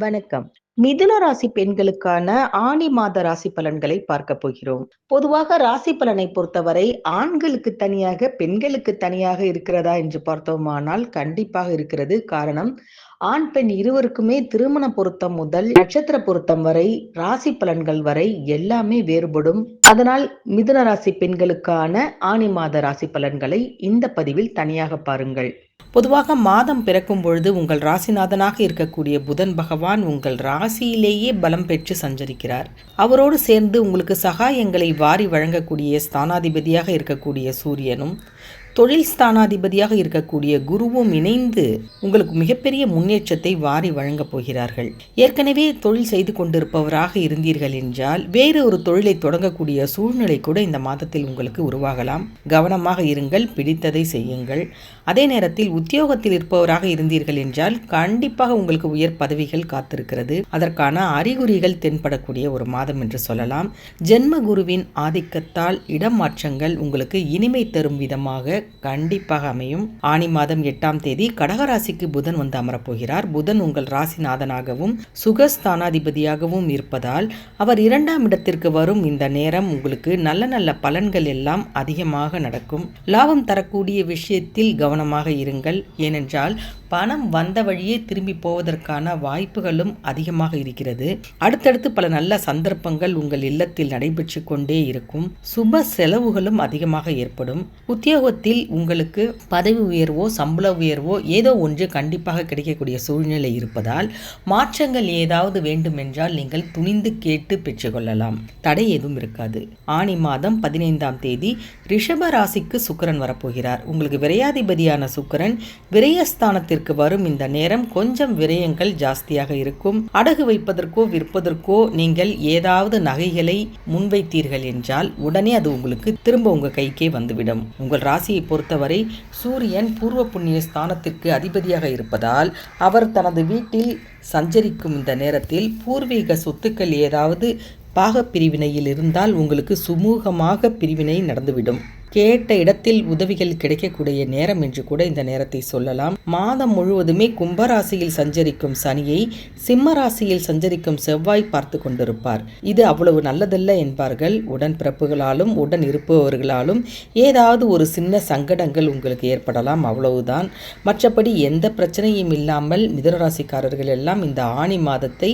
வணக்கம். மிதுன ராசி பெண்களுக்கான ஆனி மாத ராசி பலன்களை பார்க்க போகிறோம். பொதுவாக ராசி பலனை பொறுத்தவரை ஆண்களுக்கு தனியாக, பெண்களுக்கு தனியாக இருக்கிறதா என்று பார்த்தோமானால் கண்டிப்பாக இருக்கிறது. காரணம், ஆண், பெண் இருவருக்குமே திருமண பொருத்தம் முதல் நட்சத்திர பொருத்தம் வரை, ராசி பலன்கள் வரை எல்லாமே வேறுபடும். அதனால் மிதுன ராசி பெண்களுக்கான ஆனி மாத ராசி பலன்களை இந்த பதிவில் தனியாக பாருங்கள். பொதுவாக மாதம் பிறக்கும் பொழுது உங்கள் ராசிநாதனாக இருக்கக்கூடிய புதன் பகவான் உங்கள் ராசியிலேயே பலம் பெற்று சஞ்சரிக்கிறார். அவரோடு சேர்ந்து உங்களுக்கு சகாயங்களை வாரி வழங்கக்கூடிய ஸ்தானாதிபதியாக இருக்கக்கூடிய சூரியனும், தொழில் ஸ்தானாதிபதியாக இருக்கக்கூடிய குருவும் இணைந்து உங்களுக்கு மிகப்பெரிய முன்னேற்றத்தை வாரி வழங்கப் போகிறார்கள். ஏற்கனவே தொழில் செய்து கொண்டிருப்பவராக இருந்தீர்கள் என்றால் வேறு ஒரு தொழிலை தொடங்கக்கூடிய சூழ்நிலை கூட இந்த மாதத்தில் உங்களுக்கு உருவாகலாம். கவனமாக இருங்கள், பிடித்ததை செய்யுங்கள். அதே நேரத்தில் உத்தியோகத்தில் இருப்பவராக இருந்தீர்கள் என்றால் கண்டிப்பாக உங்களுக்கு உயர் பதவிகள் காத்திருக்கிறது. அதற்கான அறிகுறிகள் தென்படக்கூடிய ஒரு மாதம் என்று சொல்லலாம். ஜென்ம குருவின் ஆதிக்கத்தால் இடமாற்றங்கள் உங்களுக்கு இனிமை தரும் விதமாக கண்டிப்பாக அமையும். ஆனி மாதம் 8ஆம் தேதி கடகராசிக்கு புதன் வந்து அமரப்போகிறார். புதன் உங்கள் ராசிநாதனாகவும் சுகஸ்தானாதிபதியாகவும் இருப்பதால் அவர் 2ஆம் இடத்திற்கு வரும் இந்த நேரம் உங்களுக்கு நல்ல நல்ல பலன்கள் எல்லாம் அதிகமாக நடக்கும். லாபம் தரக்கூடிய விஷயத்தில் கவனமாக இருங்கள். ஏனென்றால் பணம் வந்த வழியே திரும்பி போவதற்கான வாய்ப்புகளும் அதிகமாக இருக்கிறது. அடுத்தடுத்து பல நல்ல சந்தர்ப்பங்கள் உங்கள் இல்லத்தில் நடைபெற்று கொண்டே இருக்கும். சுப செலவுகளும் அதிகமாக ஏற்படும். உத்தியோகத்தில் உங்களுக்கு பதவி உயர்வோ சம்பள உயர்வோ ஏதோ ஒன்று கண்டிப்பாக கிடைக்கக்கூடிய சூழ்நிலை இருப்பதால் மாற்றங்கள் ஏதாவது வேண்டுமென்றால் நீங்கள் துணிந்து கேட்டு பெற்றுக்கொள்ளலாம். தடை எதுவும் இருக்காது. ஆனி மாதம் 15ஆம் தேதி ரிஷப ராசிக்கு சுக்கிரன் வரப்போகிறார். உங்களுக்கு விரையாதிபதியான சுக்கிரன் விரயஸ்தானத்திற்கு வரும் இந்த நேரம் கொஞ்சம் விரயங்கள் ஜாஸ்தியாக இருக்கும். அடகு வைப்பதற்கோ விற்பதற்கோ நீங்கள் ஏதாவது நகைகளை முன்வைத்தீர்கள் என்றால் உடனே அது உங்களுக்கு திரும்ப உங்கள் கைக்கே வந்துவிடும். உங்கள் ராசியை பொறுத்தவரை சூரியன் பூர்வ புண்ணிய ஸ்தானத்திற்கு அதிபதியாக இருப்பதால் அவர் தனது வீட்டில் சஞ்சரிக்கும் இந்த நேரத்தில் பூர்வீக சொத்துக்கள் ஏதாவது பாகப்பிரிவினையில் இருந்தால் உங்களுக்கு சுமூகமாக பிரிவினை நடந்துவிடும். கேட்ட இடத்தில் உதவிகள் கிடைக்கக்கூடிய நேரம் என்று கூட இந்த நேரத்தை சொல்லலாம். மாதம் முழுவதுமே கும்பராசியில் சஞ்சரிக்கும் சனியை சிம்ம ராசியில் சஞ்சரிக்கும் செவ்வாய் பார்த்து கொண்டிருப்பார். இது அவ்வளவு நல்லதல்ல என்பார்கள். உடன்பிறப்புகளாலும் உடன் இருப்பவர்களாலும் ஏதாவது ஒரு சின்ன சங்கடங்கள் உங்களுக்கு ஏற்படலாம், அவ்வளவுதான். மற்றபடி எந்த பிரச்சனையும் இல்லாமல் மிதுனராசிக்காரர்கள் எல்லாம் இந்த ஆனி மாதத்தை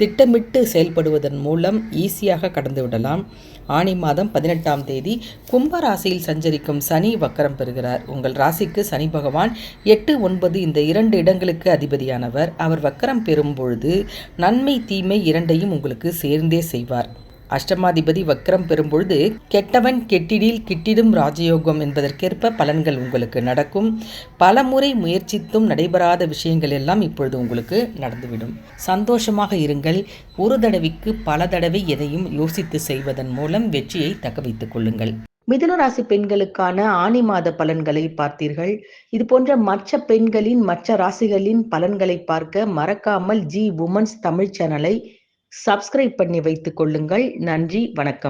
திட்டமிட்டு செயல்படுவதன் மூலம் ஈஸியாக கடந்து விடலாம். ஆனி மாதம் 18ஆம் தேதி கும்பராசியில் சஞ்சரிக்கும் சனி வக்கரம் பெறுகிறார். உங்கள் ராசிக்கு சனி பகவான் 8, 9 இந்த 2 இடங்களுக்கு அதிபதியானவர். அவர் வக்கரம் பெறும் பொழுது நன்மை தீமை இரண்டையும் உங்களுக்கு சேர்ந்தே செய்வார். அஷ்டமாதிபதி வக்ரம் பெறும்பொழுது கெட்டவன் கெட்டிடில் கிட்டிடும் ராஜயோகம் என்பதற்கேற்ப பலன்கள் உங்களுக்கு நடக்கும். பல முறை முயற்சித்தும் நடைபெறாத விஷயங்கள் எல்லாம் இப்பொழுது உங்களுக்கு நடந்துவிடும். சந்தோஷமாக இருங்கள். ஒரு தடவைக்கு பல தடவை எதையும் யோசித்து செய்வதன் மூலம் வெற்றியை தக்க வைத்துக் கொள்ளுங்கள். மிதுன ராசி பெண்களுக்கான ஆனி மாத பலன்களை பார்த்தீர்கள். இது போன்ற மற்ற பெண்களின் மற்ற ராசிகளின் பலன்களை பார்க்க மறக்காமல் ஜி உமன்ஸ் தமிழ் சேனலை சப்ஸ்கிரைப் பண்ணி வைத்துக் கொள்ளுங்கள். நன்றி, வணக்கம்.